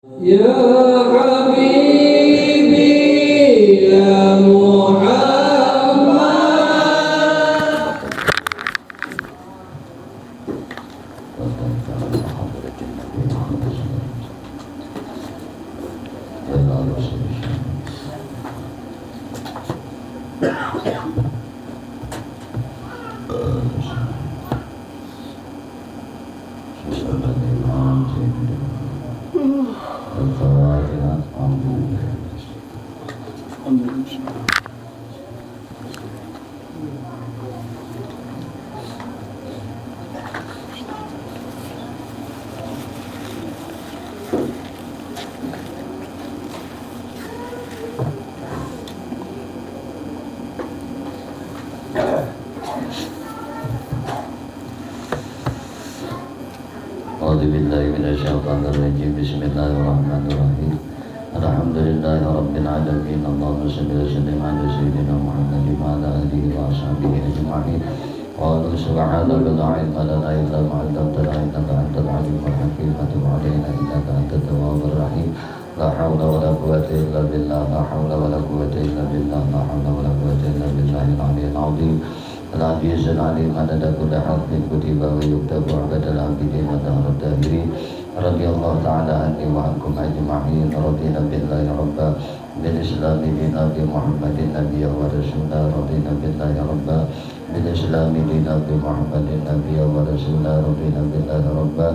Ya Habibi ya Muhammad. A'udzubillahiminasyaitonirrajim. Bismillahirrahmanirrahim. Alhamdulillahi rabbil alamin. Allahumma shalli wa sallim ala sayyidina Muhammadin wa ala alihi wa ashabihi ajma'in. Qala subhanaka la ilma lana illa ma 'allamtana innaka antal alimul hakim. Wa tub 'alaina innaka antat tawwabur rahim. La haula wa la quwwata illa billah. La haula wa la quwwata illa billah. La haula wa la quwwata illa billahil 'aliyyil 'azim. العزيز العليم عدد كل حرف كتب ويكتب عبد العابدين ودهر الداهرين. رضي الله تعالى عني وعنكم أجمعين. رضينا بالله ربا بالإسلام دينا بمحمد نبيا ورسولا. رضينا بالله ربا بالإسلام دينا بمحمد نبيا ورسولا. رضينا بالله ربا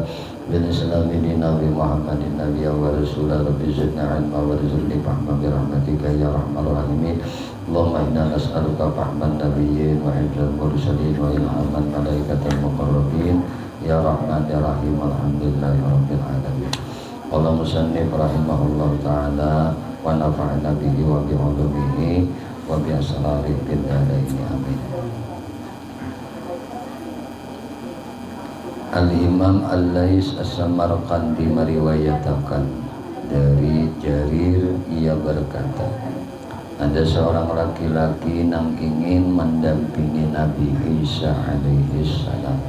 بالإسلام دينا بمحمد نبيا ورسولا. ربي زدنا علما وارزقني فهما برحمتك يا أرحم الراحمين. اللهم إنا نسألك فهم النبيين وحفظ المرسلين وإلهام الملائكة المقربين يا رحمن يا رحيم. الحمد لله رب العالمين. قال المصنف رحمه الله تعالى ونفعنا به وبعلومه وبأسراره في الدارين آمين. Al-Imam Al-Lais As-Samarqandi meriwayatkan dari Jarir, ia berkata, ada seorang laki-laki yang ingin mendampingi Nabi Isa alaihi salam.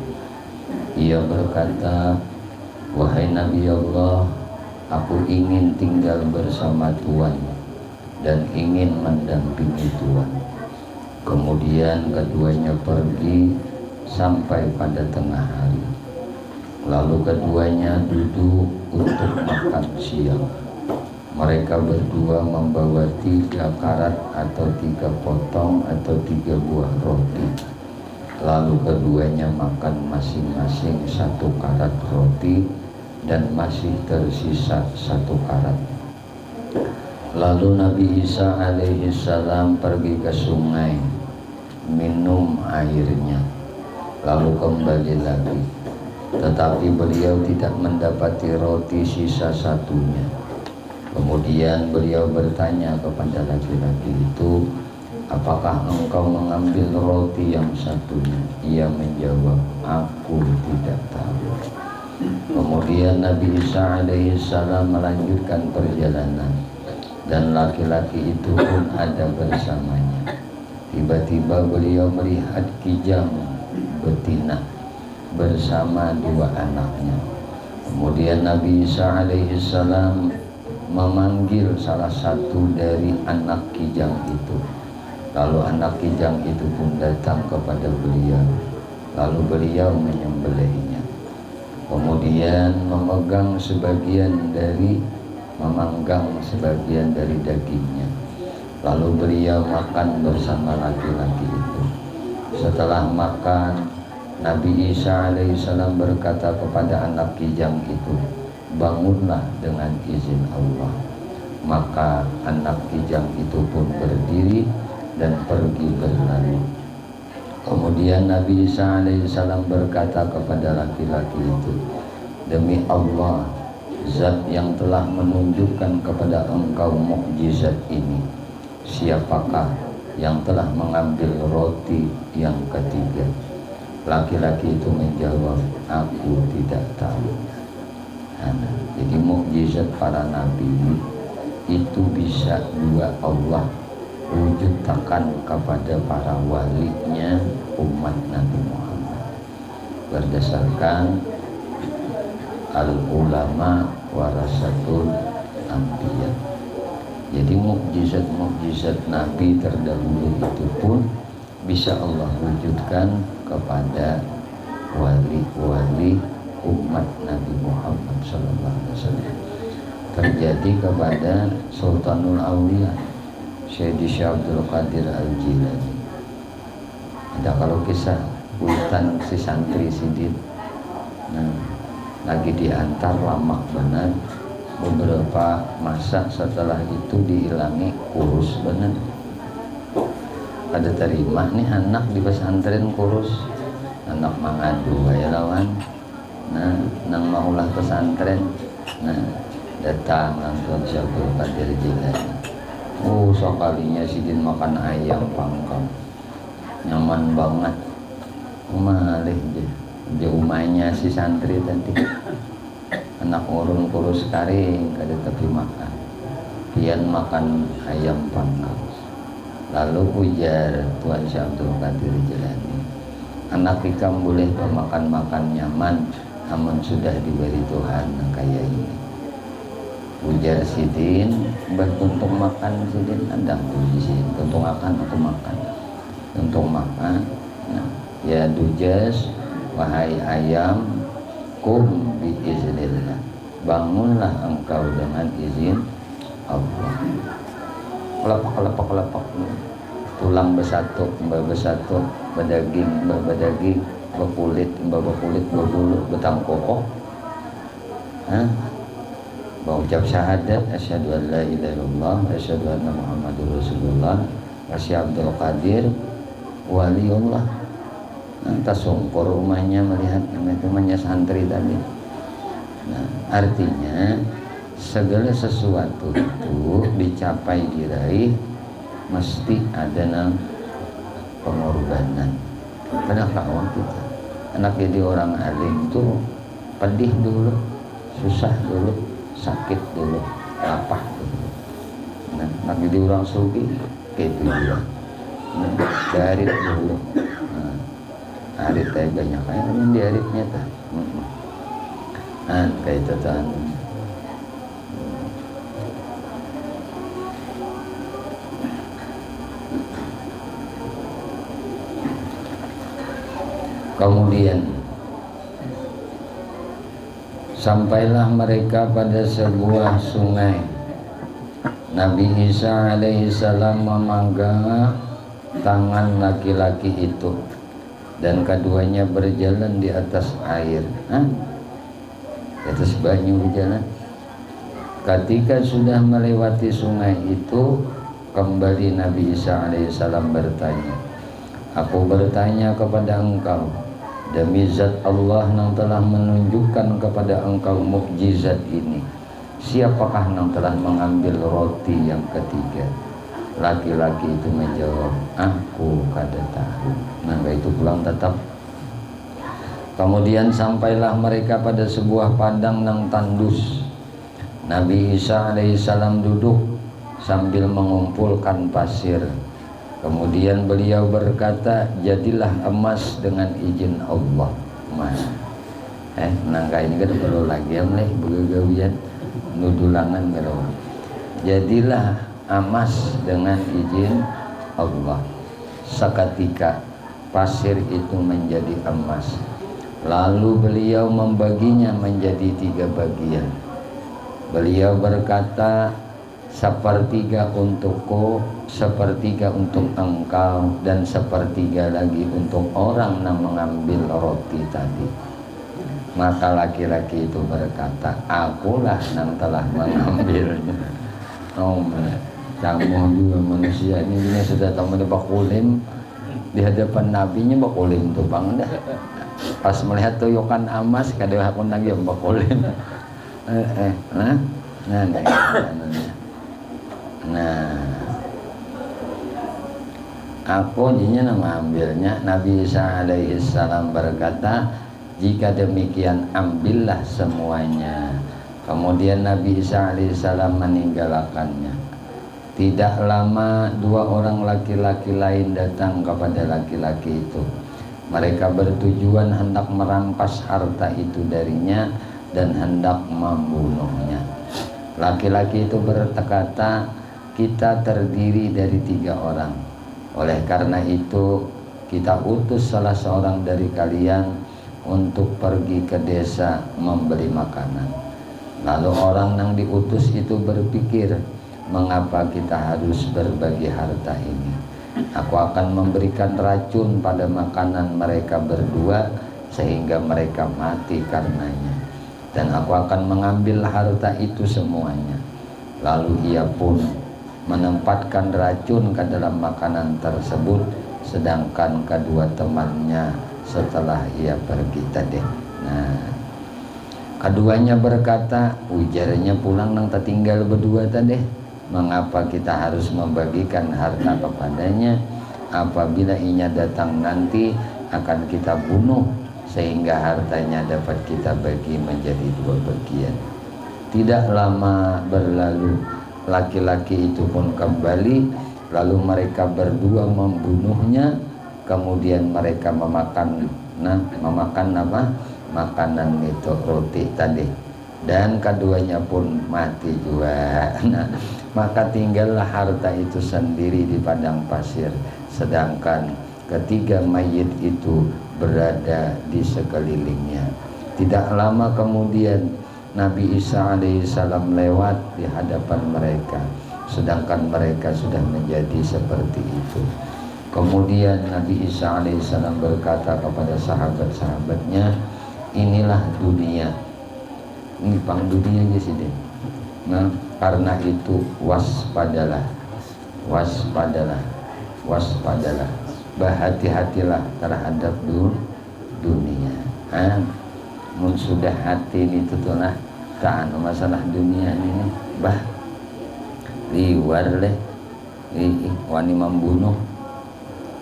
Ia berkata, wahai Nabi Allah, aku ingin tinggal bersama Tuhan dan ingin mendampingi Tuhan. Kemudian keduanya pergi sampai pada tengah hari. Lalu keduanya duduk untuk makan siang. Mereka berdua membawa 3 karat atau 3 potong atau 3 buah roti. Lalu keduanya makan masing-masing 1 karat roti dan masih tersisa 1 karat. Lalu Nabi Isa alaihi salam pergi ke sungai, minum airnya, lalu kembali lagi. Tetapi beliau tidak mendapati roti sisa satunya. Kemudian beliau bertanya kepada laki-laki itu, apakah engkau mengambil roti yang satunya? Ia menjawab, aku tidak tahu. Kemudian Nabi Isa alaihi salam melanjutkan perjalanan dan laki-laki itu pun ada bersamanya. Tiba-tiba beliau melihat kijang betina bersama 2 anaknya. Kemudian Nabi Isa alaihi salam memanggil salah satu dari anak kijang itu. Lalu anak kijang itu pun datang kepada beliau. Lalu beliau menyembelihnya. Kemudian memanggang sebagian dari dagingnya. Lalu beliau makan bersama laki-laki itu. Setelah makan, Nabi Isa alaihissalam berkata kepada anak kijang itu, bangunlah dengan izin Allah. Maka anak kijang itu pun berdiri dan pergi berlari. Kemudian Nabi Isa alaihissalam berkata kepada laki-laki itu, demi Allah, zat yang telah menunjukkan kepada engkau mukjizat ini, siapakah yang telah mengambil roti yang ketiga? Laki-laki itu menjawab, aku tidak tahu. Jadi mukjizat para nabi itu bisa Allah wujudkan kepada para walinya umat Nabi Muhammad berdasarkan al-ulama warasatul anbiya. Jadi mukjizat Nabi terdahulu itu pun bisa Allah wujudkan kepada wali-wali umat Nabi Muhammad SAW. Terjadi kepada Sultanul Aulia Syekh Abdul Qadir Al-Jilani. Ada kalau kisah Witan si santri Sidin, nah, lagi diantar lama benar, beberapa masa setelah itu dihilangi kurus benar. Ada terima nih anak di pesantren kurus, anak mangadu ya lawan, nah nang maulah pesantren, nah datang langsung Syekh Abdul Qadir Jilani. Sekalinya Sidin makan ayam panggang, nyaman banget. Malih dia umahnya si santri tadi, anak urun kurus karing kada tapi makan, pian makan ayam panggang. Lalu ujar Tuan Syekh Abdul Qadir Jilani, anak ikam boleh makan nyaman, namun sudah diberi Tuhan kayak ini. Ujar Sidin, bertuntung makan Sidin, ada di sini, tuntung makan atau makan, tuntung makan. Nah, ya dujas, wahai ayam, kum biiznillah, bangunlah engkau dengan izin Allah. Kelepak, tulang besatu, bedaging, bekulit, berbulu, betang kokoh. Mengucap syahadat asyhadu an la ilaha illallah wa asyhadu anna muhammadur rasulullah wa Syekh Abdul Qadir waliullah. Nanti sungkur rumahnya melihat temannya santri tadi. Nah, artinya segala sesuatu itu dicapai diraih mesti ada pengorbanan. Karena kawan kita anak jadi orang alim itu pedih dulu, susah dulu, sakit dulu, lapah dulu. Nah, nak jadi orang sugi kayak itu juga. Garit dulu. Arit teh banyak kayak yang di aritnya tah. Kayak itu tah. Kemudian sampailah mereka pada sebuah sungai. Nabi Isa alaihissalam memegang tangan laki-laki itu dan keduanya berjalan di atas air, di atas banyu berjalan. Ketika sudah melewati sungai itu, kembali Nabi Isa alaihissalam bertanya, aku bertanya kepada engkau, demi zat Allah yang telah menunjukkan kepada engkau mukjizat ini, siapakah yang telah mengambil roti yang ketiga? Laki-laki itu menjawab, aku kada tahu. Nah, itu pulang tetap. Kemudian sampailah mereka pada sebuah padang yang tandus. Nabi Isa alaihissalam duduk sambil mengumpulkan pasir. Kemudian beliau berkata, jadilah emas dengan izin Allah. Mas, nangka ini kan perlu lagi amleh begawian nudulangan kalau. Jadilah emas dengan izin Allah. Seketika pasir itu menjadi emas. Lalu beliau membaginya menjadi 3 bagian. Beliau berkata, sepertiga untukku, sepertiga untuk engkau, dan sepertiga lagi untuk orang yang mengambil roti tadi. Maka laki-laki itu berkata, akulah yang telah mengambilnya. Camuh juga manusia ini sudah tahu ada bakulim di hadapan nabinya, bakulim tuh bang dah. Pas melihat tuyokan emas kada aku lagi bakulim. Nah, aku jinya mengambilnya. Nabi Isa alaihissalam berkata, jika demikian ambillah semuanya. Kemudian Nabi Isa alaihissalam meninggalkannya. Tidak lama 2 orang laki-laki lain datang kepada laki-laki itu. Mereka bertujuan hendak merampas harta itu darinya dan hendak membunuhnya. Laki-laki itu berkata, kita terdiri dari 3 orang. Oleh karena itu kita utus salah seorang dari kalian untuk pergi ke desa membeli makanan. Lalu orang yang diutus itu berpikir, mengapa kita harus berbagi harta ini? Aku akan memberikan racun pada makanan mereka berdua sehingga mereka mati karenanya, dan aku akan mengambil harta itu semuanya. Lalu ia pun menempatkan racun ke dalam makanan tersebut, sedangkan kedua temannya setelah ia pergi tadi. Nah, keduanya berkata, ujarnya pulang nang tertinggal berdua tadi, mengapa kita harus membagikan harta kepadanya? Apabila inya datang nanti akan kita bunuh sehingga hartanya dapat kita bagi menjadi 2 bagian. Tidak lama berlalu, laki-laki itu pun kembali, lalu mereka berdua membunuhnya. Kemudian mereka memakan apa? Makanan itu, roti tadi, dan keduanya pun mati juga. Nah, maka tinggallah harta itu sendiri di padang pasir, sedangkan ketiga mayit itu berada di sekelilingnya. Tidak lama kemudian Nabi Isa alaihissalam lewat di hadapan mereka, sedangkan mereka sudah menjadi seperti itu. Kemudian Nabi Isa alaihissalam berkata kepada sahabat-sahabatnya, inilah dunia, ini pang dunia aja sih deh. Nah, karena itu waspadalah, waspadalah, waspadalah, berhati-hatilah terhadap dunia. Mun sudah hati ini tutulah tak masalah dunia ini, bah liwar leh, wani membunuh,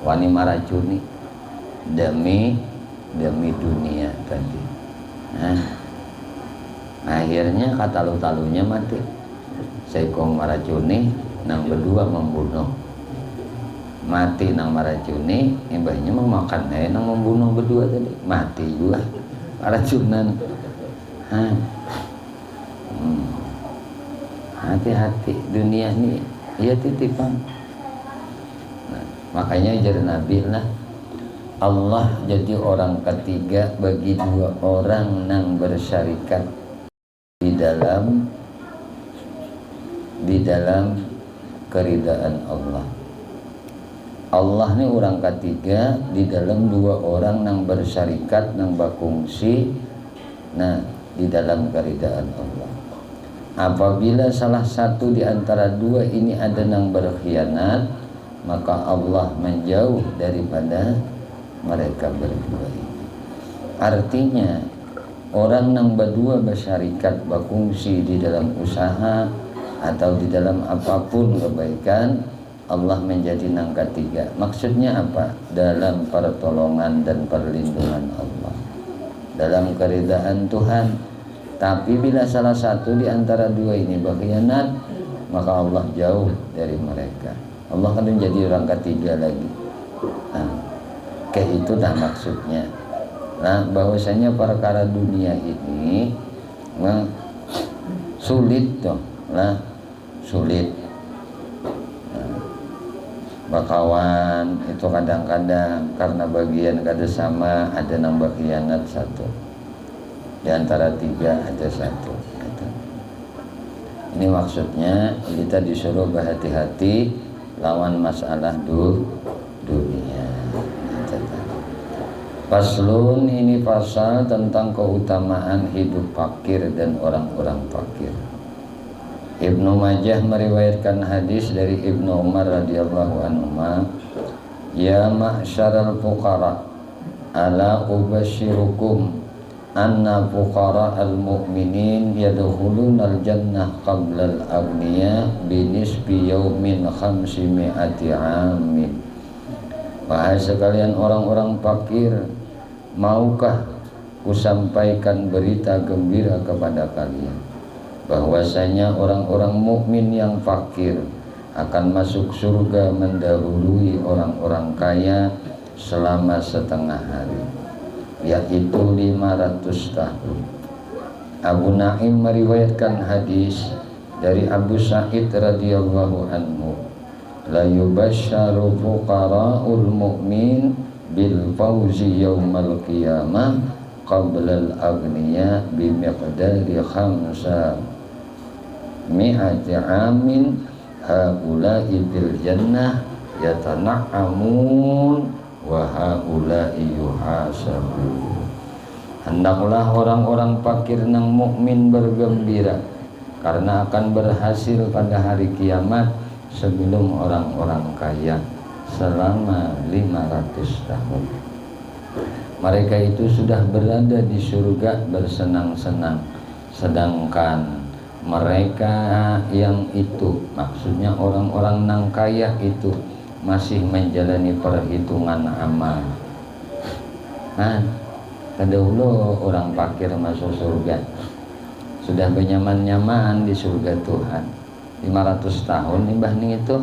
wani meracuni demi dunia tadi. Akhirnya kata talunya mati. Sekong meracuni, nang berdua membunuh. Mati nang meracuni, imbahnya memakan nang membunuh berdua tadi, mati juga racunan. Hati-hati dunia ini, ya titipan. Nah, makanya jar Nabi lah, Allah jadi orang ketiga bagi 2 orang yang bersyarikat di dalam keridaan Allah. Allah ini orang ketiga di dalam 2 orang yang bersyarikat, yang berfungsi, nah di dalam keridaan Allah. Apabila salah satu di antara 2 ini ada yang berkhianat, maka Allah menjauh daripada mereka berdua ini. Artinya orang yang berdua bersyarikat, berfungsi di dalam usaha atau di dalam apapun kebaikan, Allah menjadi yang ketiga. Maksudnya apa? Dalam pertolongan dan perlindungan Allah, dalam keridaan Tuhan. Tapi bila salah satu di antara 2 ini berkhianat, maka Allah jauh dari mereka. Allah akan menjadi orang ketiga lagi. Nah, kayak itu dah maksudnya. Nah, bahwasanya perkara dunia ini sulit toh, lah sulit. Bakawan itu kadang-kadang karena bagian kada sama, ada yang berkhianat 1 di antara 3, ada 1 gitu. Ini maksudnya kita disuruh berhati-hati lawan masalah dunia. Faslun, ini pasal tentang keutamaan hidup fakir dan orang-orang fakir. Ibnu Majah meriwayatkan hadis dari Ibnu Umar radhiyallahu anhuma, ya ma'syaral fuqara, ala ubashirukum anna fuqara al-mu'minin yadkhuluna al-jannah qabla al-aghniya binisbi yaumin 500 amin. Wahai sekalian orang-orang fakir, maukah kusampaikan berita gembira kepada kalian bahwasanya orang-orang mukmin yang fakir akan masuk surga mendahului orang-orang kaya selama setengah hari, yaitu 500 tahun. Abu Naim meriwayatkan hadis dari Abu Sa'id radhiyallahu anhu, la yubashsharu fuqara'ul mu'min bil fawzi yaumal qiyamah qabla al aghniya bi miqdari khamsa mi'ati amin haula'i bil jannah yatana'amun wa haula'i yuhasabu. Hendaklah orang-orang fakir nang mukmin bergembira karena akan berhasil pada hari kiamat sebelum orang-orang kaya selama 500 tahun. Mereka itu sudah berada di surga bersenang-senang, sedangkan mereka yang itu, maksudnya orang-orang nang kaya itu masih menjalani perhitungan amal. Nah, kedahulu orang fakir masuk surga sudah bernyaman-nyaman di surga Tuhan 500 tahun nimbah nih itu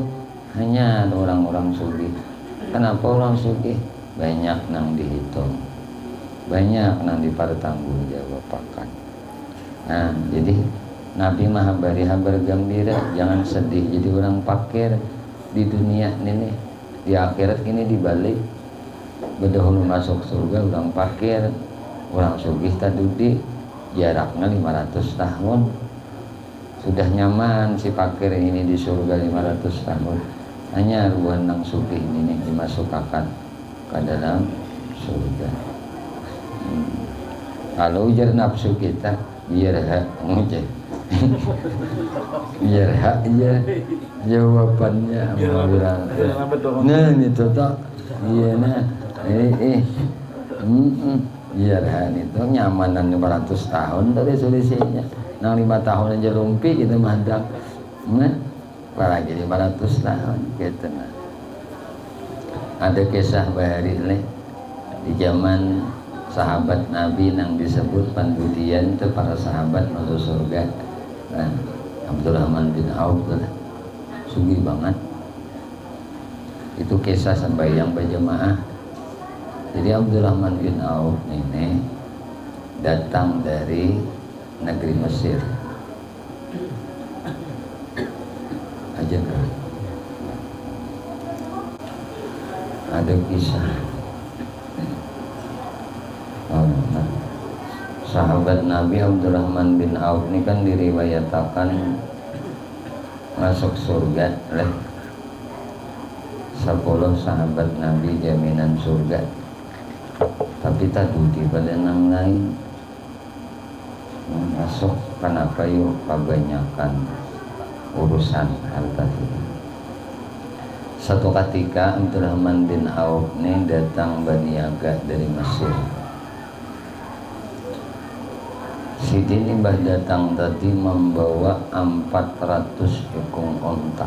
hanya orang-orang sugih. Kenapa orang sugih? Banyak nang dihitung, banyak nang dipertanggungjawabkan. Nah, jadi Nabi mah bariha bergembira, jangan sedih jadi orang fakir di dunia ini. Di akhirat ini dibalik. Bedahulu masuk surga orang fakir, orang sugih tadi jaraknya 500 tahun. Sudah nyaman si fakir ini di surga 500 tahun. Hanya ruang nang sugih ini dimasukkan ke dalam surga. Kalau ujar nafsu kita biar hak ngecek. Biar hak aja jawabannya bilang. Nah itu tak iya nah biar hak itu nyamanan 500 tahun tadi solusinya. Nang 5 tahun aja rumpi kita mandang. Nah apalagi 500 tahun gitu nah. Ada kisah bahari di zaman sahabat Nabi yang disebut pandudian itu para sahabat masuk surga. Nah, Abdurrahman bin Auf lah, sugih banget. Itu kisah sembahyang berjemaah. Jadi Abdurrahman bin Auf ini datang dari negeri Mesir. Aja ada kisah sahabat Nabi Abdurrahman bin Auf ini kan diriwayatakan masuk surga oleh 10 sahabat Nabi jaminan surga, tapi tak duti pada nang lain masuk kenapa yuk kebanyakan urusan harta itu. Satu ketika Abdurrahman bin Auf ini datang berniaga dari Mesir. Sidin Imbah datang tadi membawa 400 ekor onta.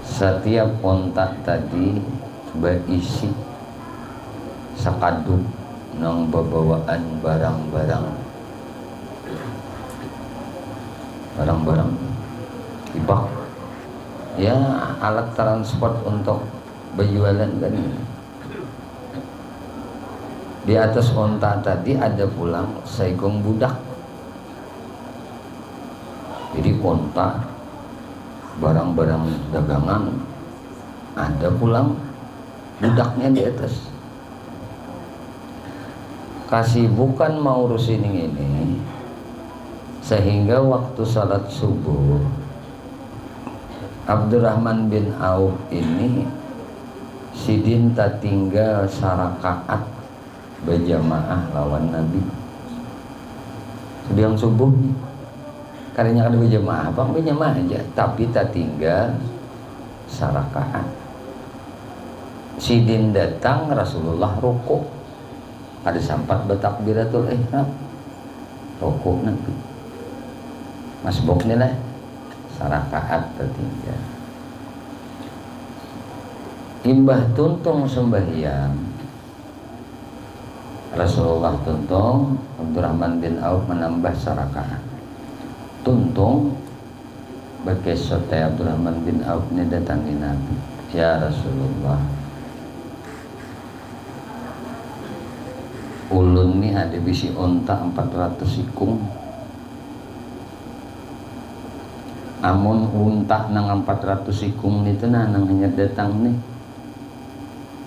Setiap onta tadi berisi sakadut nang bawaan barang-barang ibak ya, alat transport untuk berjualan kan. Di atas onta tadi ada pulang seekor budak. Jadi onta barang-barang dagangan, ada pulang budaknya di atas. Kasih bukan mau urusin ini, sehingga waktu salat subuh Abdurrahman bin Auf ini sidin tak tinggal sarakaat berjamaah lawan Nabi. Sedang subuh karena ada berjamaah, bang berjamaah aja, tapi tak tinggal sarakaat. Sidin datang, Rasulullah rukuk, ada sampat bertakbiratul ihram, rukuk Nabi. Masbuknya lah sarakaat tertinggal. Imbah tuntung sembahyang Rasulullah tuntung, Abdurrahman bin Auf menambah sarakaat. Tuntung berkesot Abdurrahman bin Auf ini datangi Nabi. Ya Rasulullah, ulun ini ada bisi onta 400 ikung, Amun unta nang 400 ikung itu nang hanya datang nih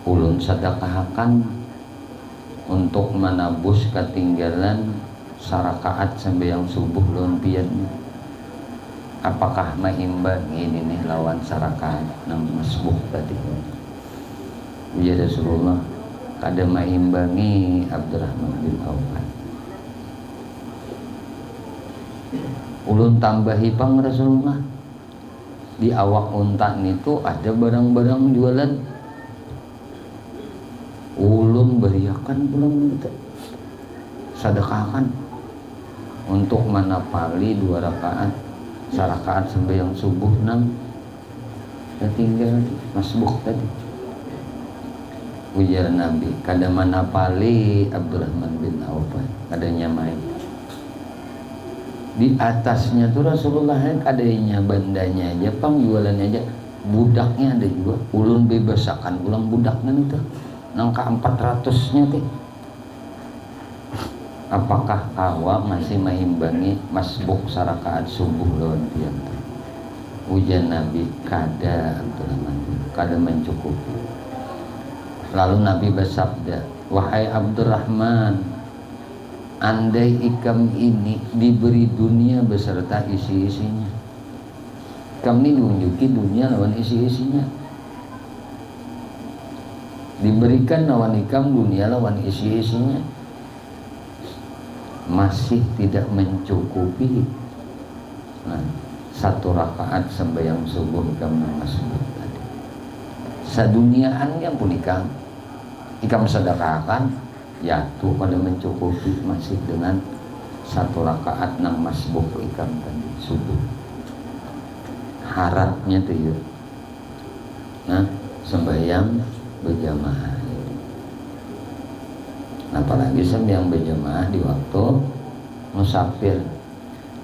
ulun sedekahakan untuk menabus ketinggalan sarakaat sembahyang subuh lawan piatnya. Apakah mengimbangi ini lawan sarakaat nang masbuh tadi? Ya Rasulullah, kada mengimbangi Abdurrahman bin Auf. Ulun tambahi pang Rasulullah, di awak unta itu ada barang-barang jualan. Ulun beriakan belum kita sedekahkan untuk menapali 2 rakaat sarakaat sembahyang subuh nang tinggal masbuh tadi. Ujar Nabi, kada manapali Abdurrahman bin Auf, kada nyamai. Di atasnya tuh Rasulullah adanya bandanya aja, pang jualannya aja, budaknya ada juga. Ulun bebasakan ulang budaknya itu nangka 400-nya teh. Apakah awak masih mengimbangi masbuk sarakaat subuh lawan tiang? Ujian Nabi, kada Abdurrahman, kada mencukupi. Lalu Nabi bersabda, wahai Abdurrahman, andai ikam ini diberi dunia beserta isi-isinya, ikam ini diunjuki dunia lawan isi-isinya, diberikan lawan ikam dunia lawan isi-isinya, masih tidak mencukupi. Nah, 1 rakaat sembahyang subuh ikam masbuk tadi. Saduniaan yang pun ikam sedekahkan, jatuh pada mencukupi masih dengan 1 rakaat nang masbuk ikam tadi subuh. Harapnya tuh ya. Nah, sembahyang berjamaah. Apalagi sembahyang berjamaah di waktu musafir.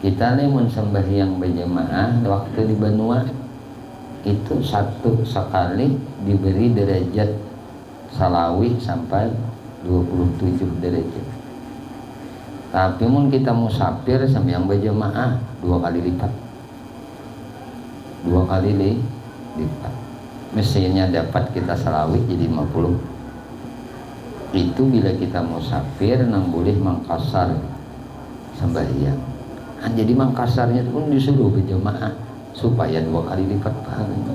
Kita nih sembahyang berjamaah waktu di Banua itu sekali diberi derajat salawih sampai 27 derajat. Tapi mun kita musafir sembahyang berjamaah 2 kali lipat. 2 kali lipat. Mestinya dapat kita salawih jadi 50. Itu bila kita musafir nang boleh mangkasar sembahyang. Jadi mangkasarnya pun disuruh berjamaah supaya 2 kali lipat pahalanya.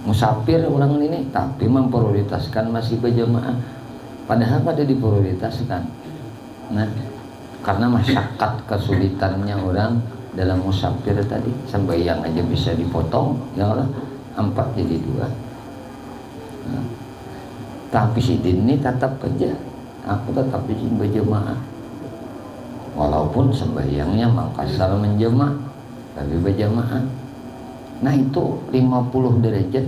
Musafir orang ini tapi memprioritaskan masih berjamaah, padahal pada diprioritaskan. Nah, karena masyarakat kesulitannya orang dalam musafir tadi, sembahyang aja bisa dipotong, ya Allah 4 jadi 2. Nah, tapi si ini tetap kerja, aku tetap izin berjamaah, walaupun sembahyangnya mangkasar menjemaah, tapi berjamaah. Nah itu 50 derajat,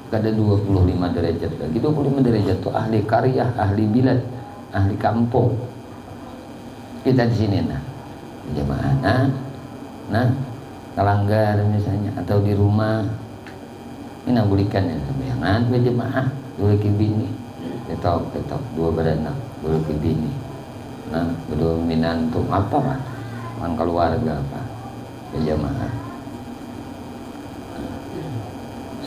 kada 25 derajat lagi. 25 derajat itu ahli karya, ahli bilad, ahli kampung. Kita di sini jemaah, nah kalanggar misalnya atau di rumah ini nabulikan ya sembayangan berjemaah, dua kibini, ketok 2 beranak, 2 kibini. Nah berdominantum apa kan keluarga apa berjemaah.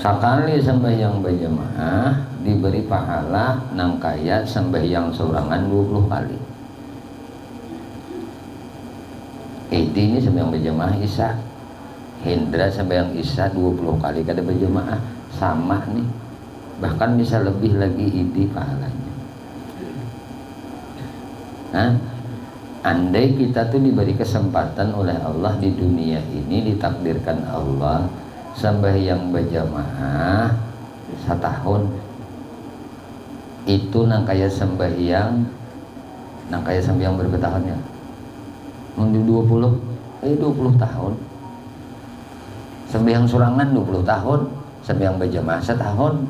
Sekali sembahyang berjamaah diberi pahala nang kaya sembahyang sorangan 20 kali. Ini sembahyang berjamaah Isya, Hendra sembahyang Isya 20 kali kada berjamaah, sama nih. Bahkan bisa lebih lagi idi pahalanya. Nah, andai kita tuh diberi kesempatan oleh Allah di dunia ini, ditakdirkan Allah sembahyang berjamaah 1 tahun itu nang kaya sembahyang berapa tahunnya? Mundur 20 tahun. Sembahyang surangan 20 tahun, sembahyang berjamaah 1 tahun.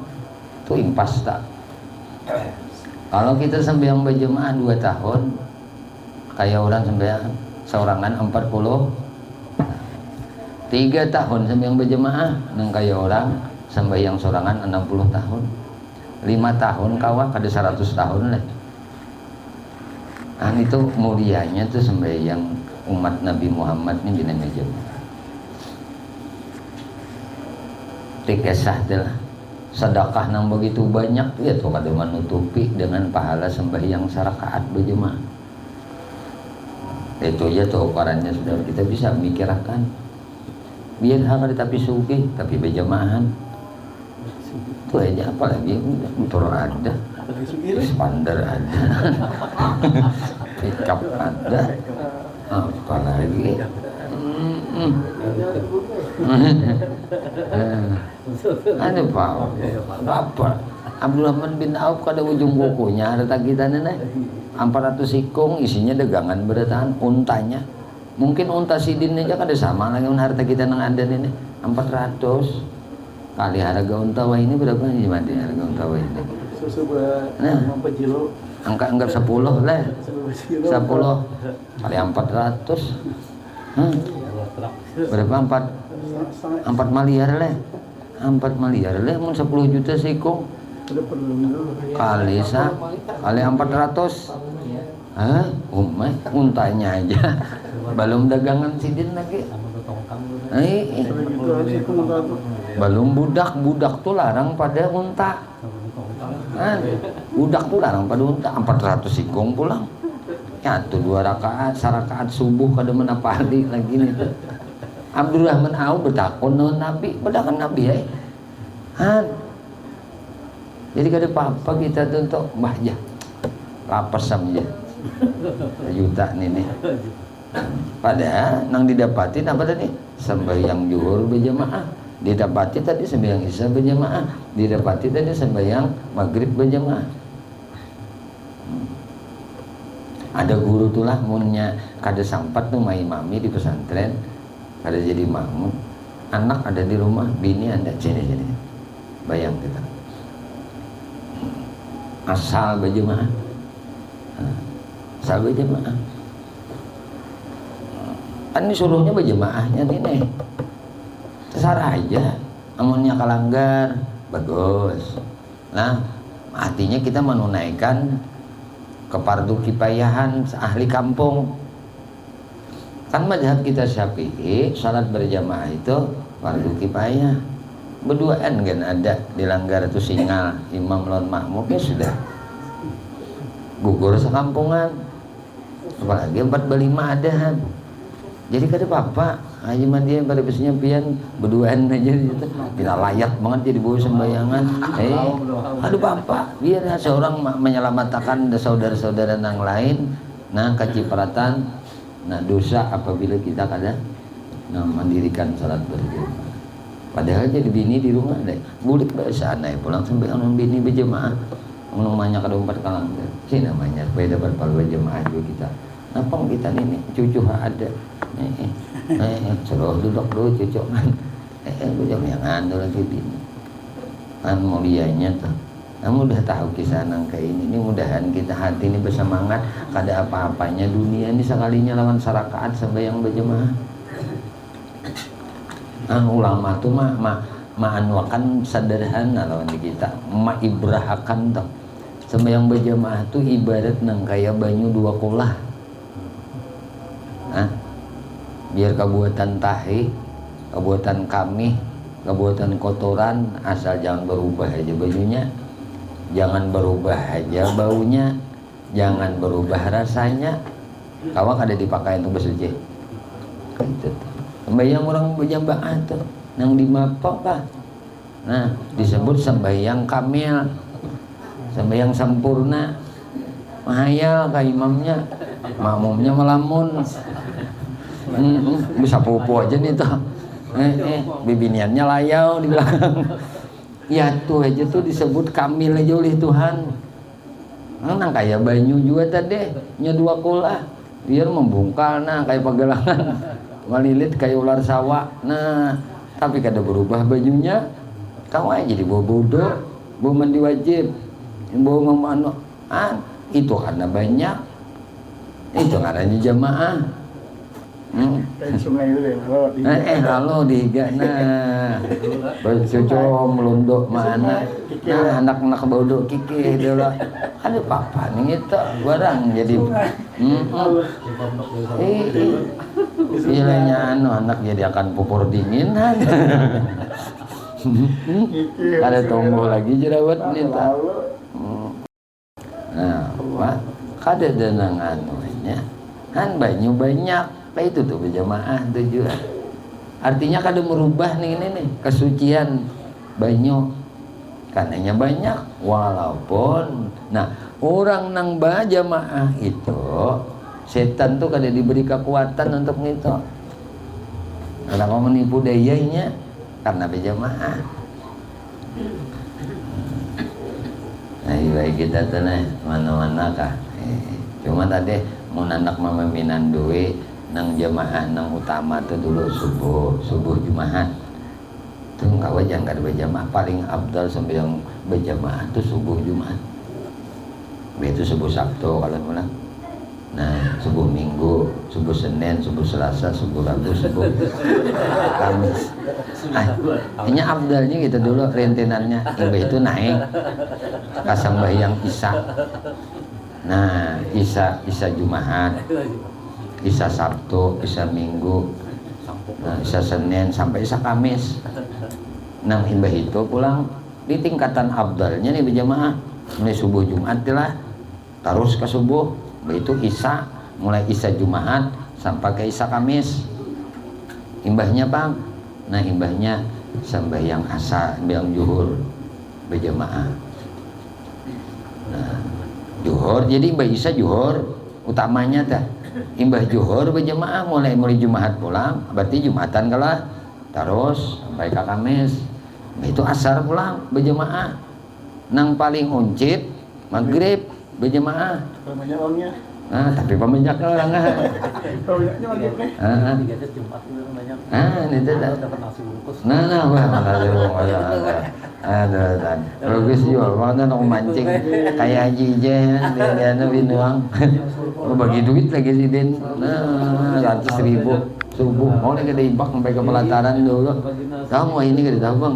Itu impas tak? Kalau kita sembahyang berjamaah 2 tahun, kayak orang sembahyang seorangan 40. 3 tahun sembahyang berjamaah, nang kayak orang sembahyang sorangan 60 tahun. 5 tahun kawah kada 100 tahun lah. itu mulianya tuh sembahyang umat Nabi Muhammad ini bina meja. Tikesah lah. Sedekah nang begitu banyak ya tuh kada menutupi dengan pahala sembahyang sarakaat berjemaah. Itu aja tuh ukurannya sudah kita bisa mikirkan. Biar hal tapi suki tapi berjemaahan. Itu aja apalagi motor ada, expander ada, pickup ada, apalagi. Ada apa? Abdurrahman bin Auf kada ujung kukunya harta kita nenek 400 ikung isinya dagangan berataan untanya mungkin unta sidin aja kada sama lagi harta kita nang ada ini 400 kali harga unta wah ini berapa nih mati harga unta wah ini nah anggap 10 lah 10 kali 400 berapa 4 miliar lah 4 miliar lah mun 10 juta sikung kali 400 untanya aja belum dagangan sidin lagi belum budak tuh larang pada unta budak tuh larang pada unta 400 sikung pulang ya tuh 2 rakaat sarakaat subuh kada menapali lagi nih tuh Abdurrahman Auf bertakon non Nabi bedakan Nabi ya jadi kada apa-apa kita tuh untuk mbah ya lapar samja juta nih padahal nang didapatin apa tadi sembahyang zuhur berjamaah didapati tadi sembahyang isya berjamaah didapati tadi sembahyang maghrib berjamaah ada guru tulah munnya kada sampat tuh mami di pesantren kada jadi makmum anak ada di rumah bini ada sini bayang kita asal berjamaah kan disuruhnya berjemaahnya nih terserah aja amunnya kalanggar bagus nah artinya kita menunaikan kefardu kifayahan ahli kampung kan mazhab kita Syafi'i salat berjamaah itu fardu kifayah berduaan kan ada dilanggar itu singal imam lawan makmum ya sudah gugur sekampungan apalagi 4/5 ada jadi kada apa-apa Haji Madian pada biasanya pian berduaan aja gitu tidak layak banget jadi bawa sembayangan aduh bapak biar seorang menyelamatkan saudara-saudara yang lain nah kecipratan nah dosa apabila kita kada mendirikan salat berjamaah padahal jadi bini di rumah deh bulik bahasa aneh pulang sembahyang bini berjamaah namanya kada 4 kalanggar sih namanya supaya dapat pahala berjamaah juga kita napang kita ini cucu ada suruh duduk dulu cucu kan bujuk yang anu lagi bini kan mulianya tuh kamu udah tahu kisah nang kayak ini mudahan kita hati ini bersemangat kada apa-apanya dunia ini sekalinya lawan sarakaat sembahyang berjamaah ulama tuh ma'anwakan sederhana lawan di kita ibrahakan tuh sembahyang berjamaah tuh ibarat nang kaya banyu 2 kulah biar kebuatan tahi kebuatan kami kebuatan kotoran asal jangan berubah aja bajunya jangan berubah aja baunya jangan berubah rasanya kawak ada dipakai untuk bersuci gitu sembahyang orang berjamaah tuh nang dimapok lah nah disebut sembahyang kamil sembahyang sempurna mahayal ka imamnya makmumnya melamun bisa pupu aja nih tuh bibiniannya layau di belakang ya tuh aja tuh disebut kamil aja oleh Tuhan nang kayak banyu juga tadi nya 2 kulah biar membungkal nah kayak pagelangan melilit kayak ular sawah nah tapi kada berubah bajunya kau aja jadi bawa bodoh bawa mandi wajib bawa ngomong itu karena banyak itu karena jamaah Kayak sungai itu ya, halo dihiga nah bercucu melunduk mana nah anak-anak bodoh kiki dulu ada papa nih itu barang jadi istilahnya anak jadi akan pupur dinginan ada tombol lagi jerawat nih tak nah pak kada denang anunya kan banyak kayak itu tuh berjamaah tujuan artinya kada merubah nih kesucian banyak karenanya banyak walaupun nah orang nang berjamaah itu setan tuh kada diberi kekuatan untuk itu karena kau menipu dayanya karena berjamaah nah baik kita tenang mana-mana kah cuma tadi mau anak memiminan duit nang jamaah nang utama tuh dulu subuh Jumat tuh nggak wajah nggak ada berjamaah paling abdal sambil berjamaah tuh subuh Jumat itu subuh Sabtu kalau pulang nah subuh Minggu subuh Senin subuh Selasa subuh Rabu subuh Kamis ini abdalnya gitu dulu rentenannya itu naik kasambahyang Isya nah Isya Jumat Isya Sabtu, Isya Minggu, nah, Isya Senin sampai Isya Kamis. Nang imbah itu pulang di tingkatan abdalnya nih berjamaah mulai subuh Jumat lah terus ke subuh, itu Isya mulai Isya Jumat sampai ke Isya Kamis. Imbahnya bang, nah imbahnya sambayang asar, sambayang zuhur berjamaah. Nah, zuhur jadi imbah Isya zuhur utamanya dah. Imbah zuhur berjamaah mulai Jumat pulang berarti Jumatan kalah terus sampai ke Kamis itu asar pulang berjamaah nang paling uncit maghrib berjamaah banyak orangnya nah tapi pemenjak orang banyaknya maghrib nih itu dah nah wah nasi bungkus ada bagus juga mana nak mancing kayak haji jen dia binuang bagi duit lagi sih den nah 100.000 subuh mau lagi ada ibak sampai ke pelataran dulu kamu ini kada tahu bang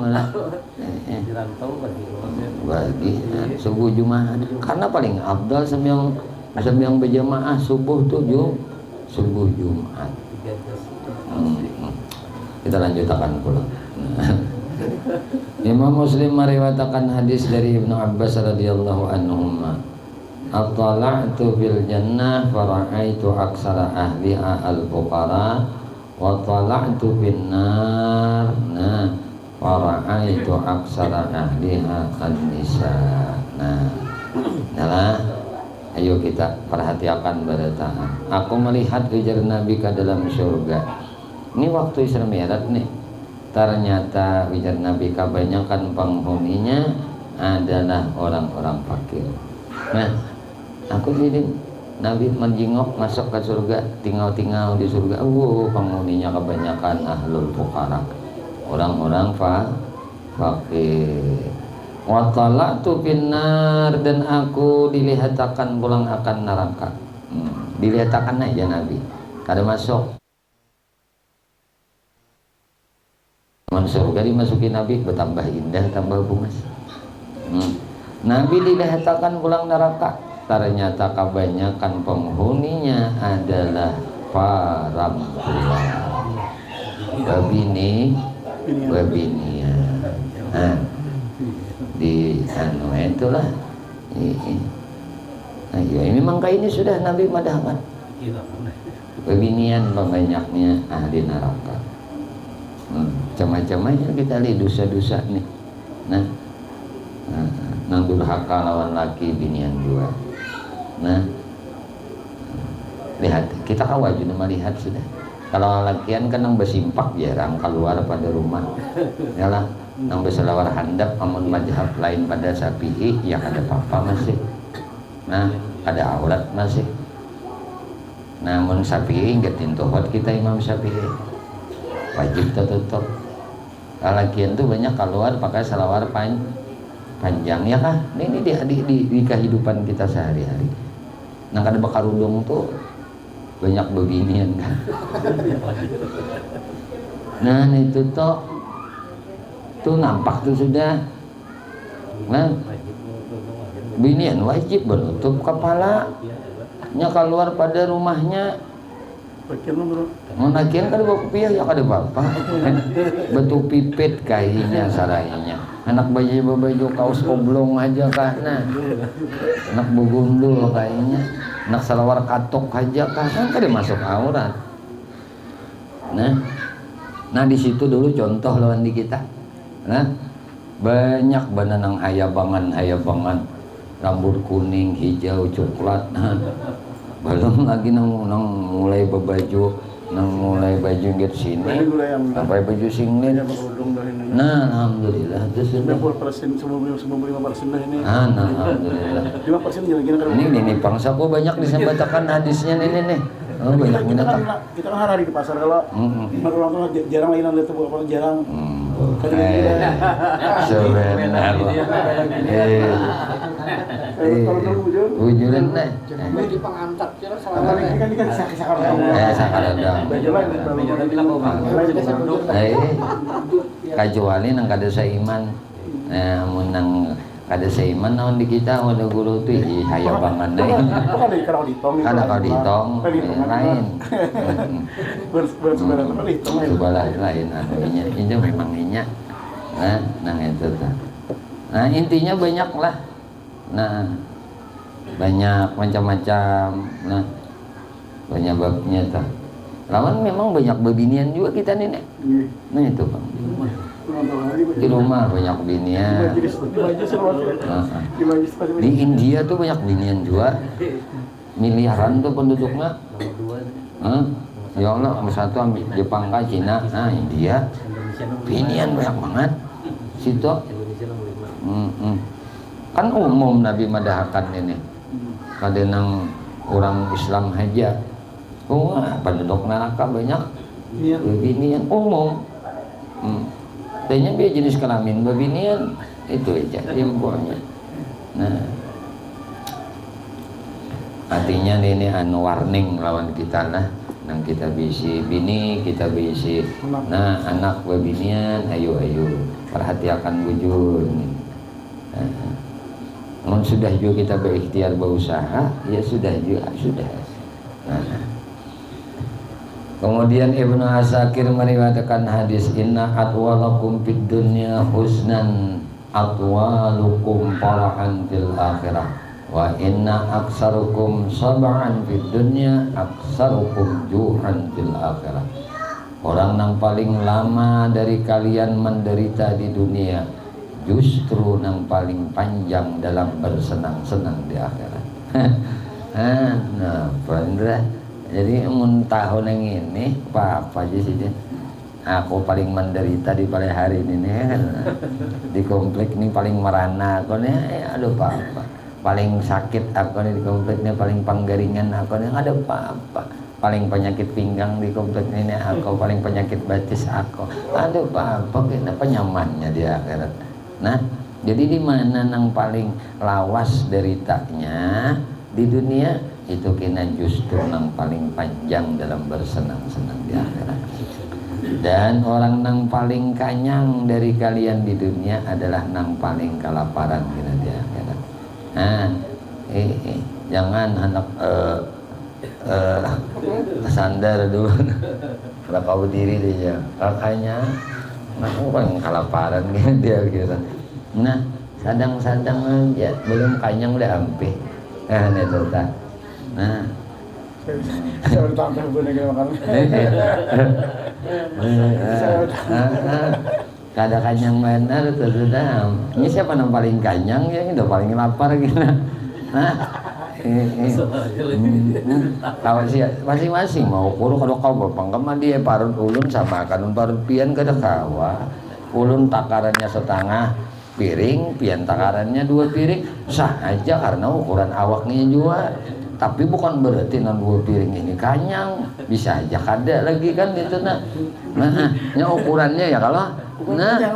bagi subuh Jumat karena paling abdal sembiang berjamaah subuh subuh Jumat kita lanjutkan pula Imam Muslim meriwayatkan hadis dari Ibnu Abbas radhiyallahu anhuma attala'tu fil jannah fara'aitu aksara ahliha al-fuqara wa tala'tu fin nar nah fara'aitu aksara ahliha an-nisa nah ayo kita perhatikan barataan aku melihat ujar Nabi ke dalam surga ini waktu Isra Mi'raj nih ternyata ujar Nabi kebanyakan penghuninya adalah orang-orang fakir nah aku jadi Nabi menjengok masuk ke surga tinggal di surga penghuninya kebanyakan ahlul fuqara orang-orang fakir wa tala'tu finnar dan aku dilihatkan pulang akan neraka dilihatkan aja Nabi kada masuk surga dimasuki Nabi bertambah indah tambah bungas Nabi dilihatkan pulang neraka ternyata kebanyakan penghuninya adalah para babini di anu itulah ayo ini memang ini sudah Nabi madahkan babinian banyaknya ahli neraka macam-macamnya kita lihat dosa-dosa nih nang durhaka lawan laki binian dua lihat kita wajib melihat sudah kalau lakian kan nang bersimpak jarang keluar pada rumah yalah nang berselawar handap amun mazhab lain pada Syafi'i ya ada apa masih ada aurat masih namun Syafi'i enggak tintuhot kita Imam Syafi'i wajib tutup lakian tuh banyak keluar pakai selawar panjang ya kan ini di kehidupan kita sehari-hari nah kada bakarudung tuh banyak beginian kan. Nah itu tuh nampak tuh sudah. Nah binian wajib menutup kepala nya keluar pada rumahnya. Menakian kan bawa kopiah ya kada bapak. Betul pipit kayaknya sarainya. Anak baju kaos oblong aja kana. Anak bugundul kayaknya. Anak salawar katok aja kan kada masuk aurat. Nah di situ dulu contoh lawan di kita. Nah banyak bananang hayabangan rambut kuning, hijau, coklat. Belum lagi nang mulai bebaju, mulai baju ngit sini sampai baju singlet. Nah alhamdulillah itu sudah 50% sebelum 5% dah ini. Alhamdulillah 5% kira-kira kan. ini pangsa kok banyak disebutkan hadisnya nih. Oh banyak minat. Kita kan hari di pasar kalau orang tua jarang lagi lihat tuh apa jarang. Sebenarnya wujudan teh. Di pengantar kira Salah ini kan sakar-sakar. Sakaradang. Kecuali nang kada seiman. Mun nang kada seiman naon di kita ada guru tuh hayabangan deui. Kada kalau ditong lain. Sebelah lain anunya. Itu memang inya. Nah itu tuh. Nah intinya banyak lah. Nah banyak macam-macam. Nah banyak babnya tuh. Lawan memang banyak babinian juga kita nih. Nah itu Bang. Di rumah banyak binian. Di India tuh banyak binian juga. Miliaran tuh penduduknya. Ya Allah, satu ambil Jepang ke Cina, nah India. Binian banyak banget. Situ. Kan umum Nabi madahakan ini. Kadang orang Islam aja. Penduduk neraka banyak. Binian umum. Tanya dia jenis kelamin babinian itu aja infonya. Nah, artinya ini anu warning lawan kita lah. Nang kita bisi bini, kita bisi. Nah, anak babinian, ayo perhatikan bujur. Nah, sudah juga kita berikhtiar berusaha, ya sudah juga sudah. Nah. Kemudian Ibnu Asakir meriwayatkan hadis inna atwalakum fid dunya husnan atwalukum farahan fil akhirah wa inna aksarukum sab'an fid dunya aksarukum juhan fil akhirah. Orang yang paling lama dari kalian menderita di dunia justru yang paling panjang dalam bersenang-senang di akhirat. Nah, bener. Jadi tahun yang ini apa aja sih dia? Aku paling menderita di pada hari ini kan. Di komplek ini paling merana aku nih, aduh apa. Paling sakit aku nih di kompleknya, paling panggaringan aku nih, ada apa. Paling penyakit pinggang di komplek ini aku, paling penyakit batis aku. Aduh apa kenapa nyamannya di akhirat. Nah, jadi di mana yang paling lawas deritanya di dunia? Itu kena justru yang paling panjang dalam bersenang-senang di akhirat. Dan orang yang paling kanyang dari kalian di dunia adalah yang paling kelaparan kena di akhirat. Nah, jangan anak sandar dulu. Kalau kau diri dia, kakaknya, aku paling kelaparan kena dia kira. Nah, sadang-sadang aja belum kanyang udah hampir. Nah, itu tak. Nah, saya tambah bener makan. Kada kanyang benar itu sudah. Ini siapa yang paling kanyang ya? Ini udah paling lapar gitu. Nah, tahu sih masing-masing mau kurung kalau kau berpangkama dia parut ulun sama kan parut pian kada kawa. Ulun takarannya setengah piring, pian takarannya 2 piring sah aja karena ukuran awaknya juga. Tapi bukan berarti nan 2 piring ini kanyang, bisa aja kada lagi kan gitu nah. Nah, ukurannya ya kalau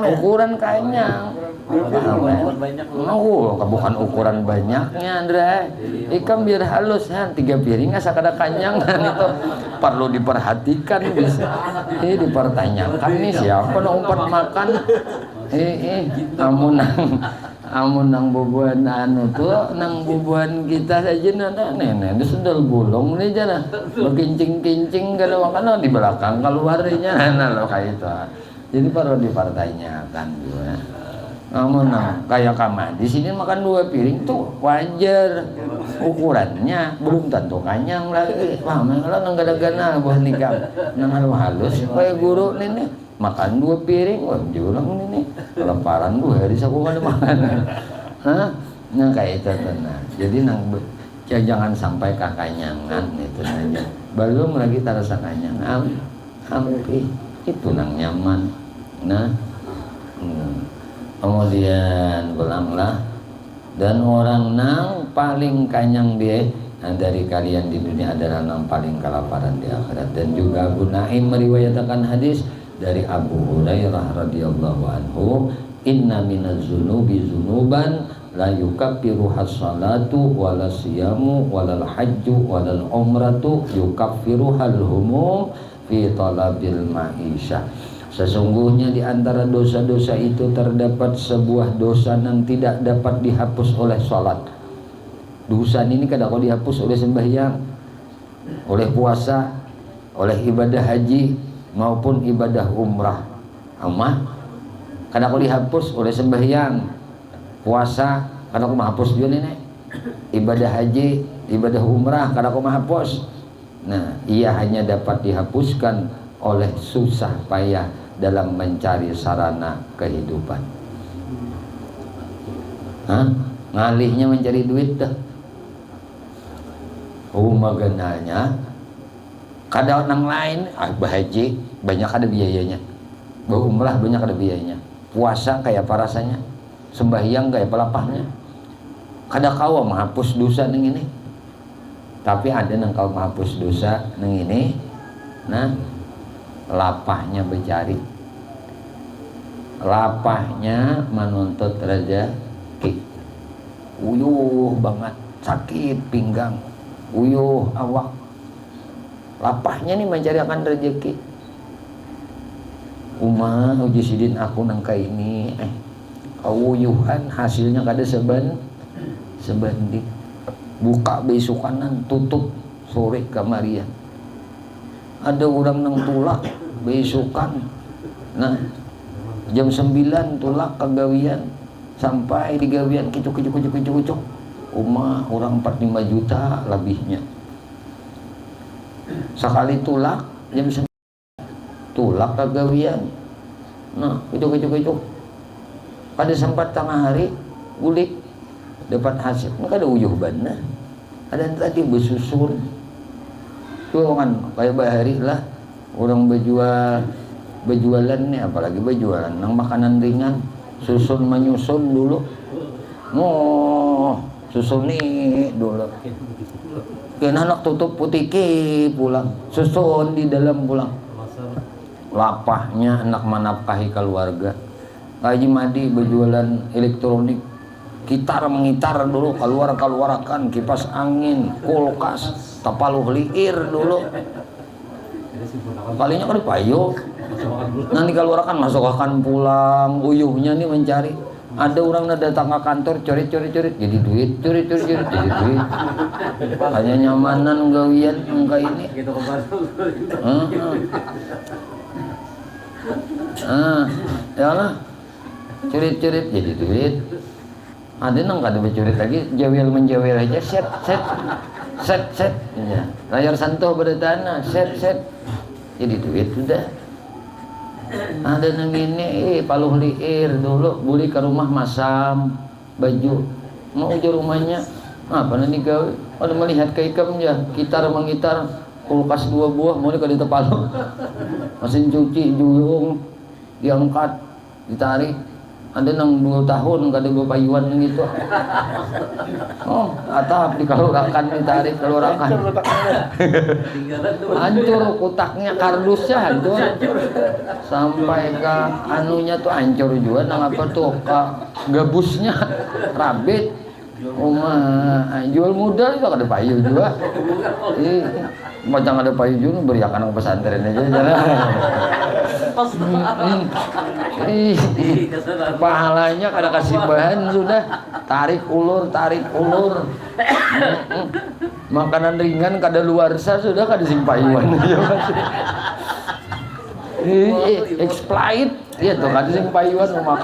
ukuran kanyang. banyak Oh, bukan ukuran banyaknya, Andre. Ikan biar halus, 3 piring asa kada kanyangan itu perlu diperhatikan bisa. Dipertanyakan nih siapa nu umpat makan. Amun nang bubuhan anu tuh, nang bubuhan kita saja nenek itu sendal gulung nih jana, berkincing-kincing kalau makan di belakang keluarnya, lo kayak itu. Jadi perlu dipertanyakan juga. Namun kayak kamar di sini makan 2 piring tuh wajar ukurannya, belum tentu kanyang lagi. Wah, malah nang gada-gana buah nikah, nang halus kayak guru nih makan 2 piring, wah jurang nih kelaparan 2 hari aku kada makan. Nah kayak itu tenang. Jadi nang jangan sampai kakanyangan itu aja. Belum lagi terasa kanyang, hampir itu nang nyaman. Nah. Kemudian pulanglah dan orang nang paling kanyang dia dari kalian di dunia adalah nang paling kelaparan di akhirat. Dan juga Abu Naim meriwayatkan hadis dari Abu Hurairah radhiyallahu anhu, inna minaz zunubi zunuban la yukaffiru as-salatu wala siyamu wala hajju wala umratu yukaffiru al-humum fi talabil ma'isyah. Sesungguhnya di antara dosa-dosa itu terdapat sebuah dosa yang tidak dapat dihapus oleh sholat. Dosa ini kadang kau dihapus oleh sembahyang, oleh puasa, oleh ibadah haji maupun ibadah umrah. Kadang kau dihapus oleh sembahyang, puasa, kadang kau menghapus juga nenek. Ibadah haji, ibadah umrah, kadang kau menghapus. Nah, ia hanya dapat dihapuskan oleh susah payah dalam mencari sarana kehidupan. Ngalihnya mencari duit dah. Magananya kada orang lain bahaji banyak ada biayanya, umrah banyak ada biayanya, puasa kayak apa rasanya, sembahyang kayak pelapahnya. Kada kau menghapus dosa neng ini, tapi ada nang kau menghapus dosa neng ini. Nah, lapahnya bercari, lapahnya menuntut rezeki, uyuh banget, sakit pinggang, uyuh awak, lapahnya nih mencari akan rezeki. Uji sidin aku nangka ini, uyuhan hasilnya kada sebanding, buka besokanan tutup sore kamarian. Ada orang nang tulak besokan, nah jam 9 tulak kagawian sampai di gawian kicuk orang 45 juta lebihnya sekali tulak jam 9 tulak kagawian. Nah kicuk pada sempat tengah hari gulik dapat hasil, maka ada uyuh benar, ada tadi bersusun tuh kan kayak bahari lah orang berjualan nih, apalagi berjualan nang makanan ringan, susun menyusun dulu, susun nih dulu, kena anak tutup putiki pulang, susun di dalam pulang, lapahnya anak menafkahi keluarga. Haji Madi berjualan elektronik, gitar mengitar dulu, keluar-keluarakan kipas angin, kulkas, tapaluh liir dulu. Palingnya kan payo. Nanti keluarakan masukkan pulang, uyuhnya nih mencari. Ada orang datang ke kantor coret jadi duit, coret jadi duit. Hanya nyamanan gawian enggak ini. Ya lah. Coret jadi duit. Ada nang kada bercurit lagi, menjawel aja, set ya. Layar santuh bertanah, set jadi duit sudah. Ada nang ini paluh liir dulu beli ke rumah masam baju mau ujar rumahnya apa nanti gawe ada melihat ke ikam ya gitar mengitar kulkas 2 buah mau di paluh mesin cuci juyung diangkat ditarik ada nang 2 tahun kada bapayuan gitu. Oh, atap dikaluakan ditarik keluarakan. Hancur kutaknya kardusnya hancur. Sampai ke anunya tuh hancur juga nang apa tuh ke gabusnya rabit. Jual modal itu kada payu juga. Macam ada payu juga beriakan ke pesantren aja pahalanya kada kasih bahan sudah tarik ulur makanan ringan kada luarsa sudah kada sing payuan exploit ya tuh kada sing payuan mah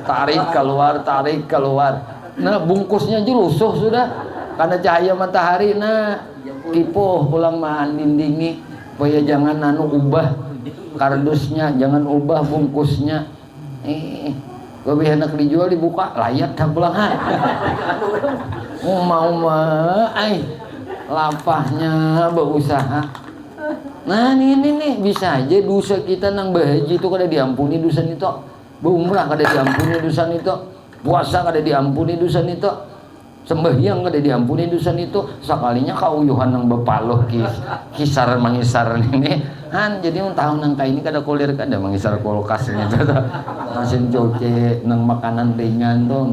tarik keluar nah bungkusnya aja lusuh sudah karena cahaya matahari nah kipuh pulang mahan dindingi supaya jangan ubah kardusnya, jangan ubah bungkusnya. Lebih enak dijual dibuka layak dah pulang mau lapahnya berusaha. Nah ini bisa aja dosa kita nang berhaji itu kada diampuni dosa itu, berumrah kada diampuni dosa itu, puasa kada diampuni dosa itu, sembahyang kada diampuni dosa itu, sekalinya kauyuhan nang bepaluh kisar mangisar ini jadi tahun nang ini kada kulir kada mangisar kulkas gitu mesin cuci nang makanan ringan tuh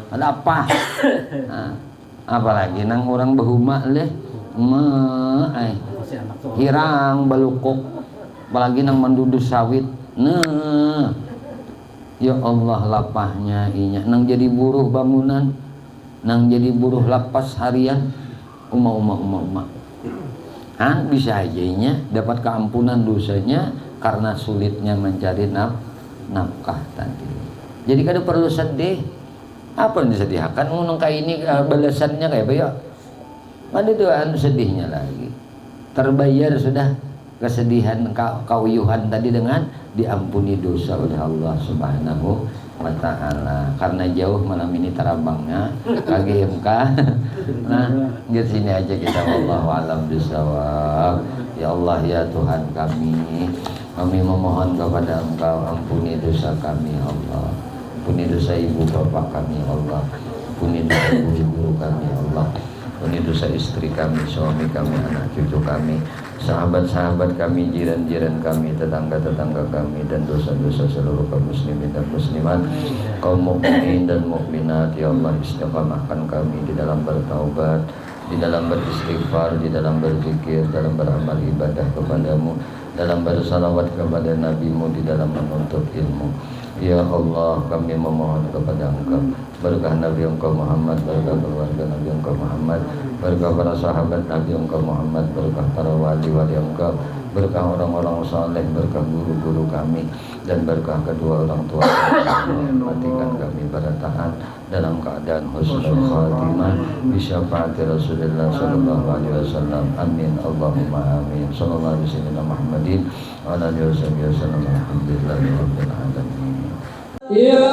ada apa apalagi nang orang behuma leh hirang balukuk apalagi nang mendudus sawit nah ya Allah lapahnya inya nang jadi buruh bangunan nang jadi buruh lapas harian uma bisa ajanya dapat keampunan dosanya karena sulitnya mencari nafkah tadi. Jadi kada perlu sedih. Apa yang disediakan nang ini balasannya kayak apa ya? Ada doaan sedihnya lagi. Terbayar sudah kesedihan kauyuhan tadi dengan diampuni dosa oleh Allah Subhanahu wa ta'ala. Karena jauh malam ini tarabangnya kagem ka. Nah, di sini aja kita wallahu alam bisawab. Ya Allah ya Tuhan kami memohon kepada Engkau ampuni dosa kami ya Allah. Ampuni dosa ibu bapak kami ya Allah. Ampuni dosa guru kami ya Allah. Ampuni dosa istri kami, suami kami, anak cucu kami, sahabat-sahabat kami, jiran-jiran kami, tetangga-tetangga kami, dan dosa-dosa seluruh kaum muslimin dan muslimat, kaum mukminin dan mukminat. Ya Allah, istiqamahkan kami di dalam bertaubat, di dalam beristighfar, di dalam berzikir, dalam beramal ibadah kepadamu, dalam bersalawat kepada nabimu, di dalam menuntut ilmu. Ya Allah, kami memohon kepada Engkau berkah Nabi Engkau Muhammad, berkah keluarga Nabi Engkau Muhammad, berkah para sahabat Nabi Engkau Muhammad, berkah para wali-wali Engkau, berkah orang-orang saleh, berkah guru-guru kami, dan berkah kedua orang tua kami. Matikan kami pada taat dalam keadaan husnul khatimah bisyafaati Rasulullah sallallahu alaihi wasallam. Amin Allahumma amin. Sallallahu alaihi wasallam Muhammadin wa ala alihi wasallam. Alhamdulillahirabbil alamin. Ya